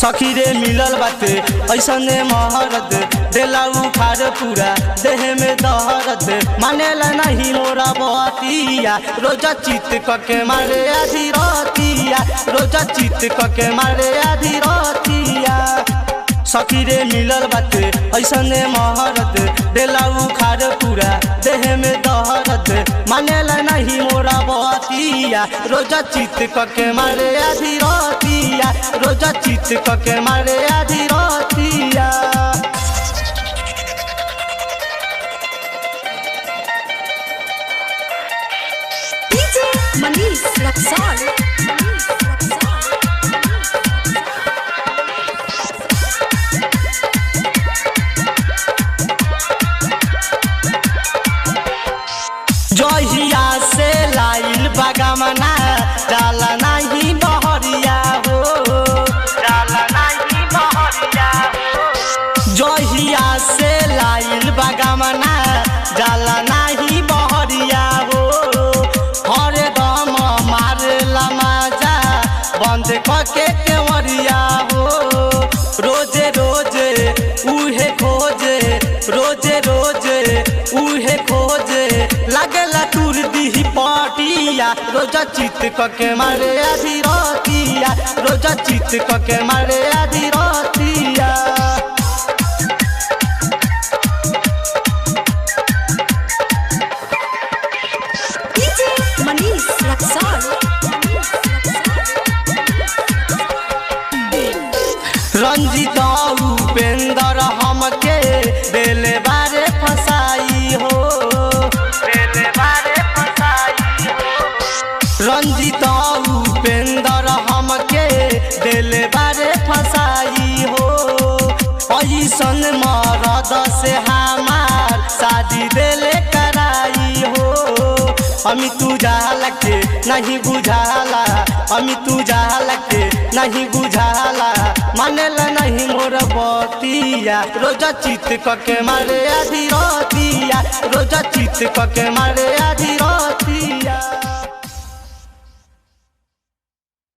सखी रे मिलल बाटे ऐसने महरत देला उखाड़ पूरा देह में दहरत मानेला नहीं मोरा बतिया रोजा चित कके मारे आधी रतिया रोजा चित कके मारे आधी रतिया सखी रे मिलल बाटे ऐसने महरत देला उखाड़ पूरा देह में दहरत मानेला नहीं मोरा बतिया रोजा चित कके मारे आधी रतिया रोजा चित कके मारे आधी रतिया DJ Manish Luxor जहिया से लाइल बगमना जाला नहीं बहरिया हो जाला नहीं बहरिया हो जहिया से लाइल बगमना जाला नहीं बहरिया हो हर दम मारला मजा बंद करके केवरिया हो रोजे रोजे उहे खोजे रोजे रोजे उहे खोजे लागला टूर दी पाटिया रोजा चित कके मारे आधी रतिया रोजा चित कके मारे आधी रतिया DJ Manish Luxor Ranjit Upendra हमके बेले बारे फसाई हो बेले बारे फसाई हो रंजित उपेंद्र हमके बेले बारे फसाई हो ऐसन मरद से हमार शादी देले कराई हो अमी तू जाला के नहीं बुझाला अमी तू जाला के नहीं बुझाला मानेला नहीं मोर बतिया रोजा चित कके मारे आधी रतिया रोजा चित कके मारे आधी रतिया।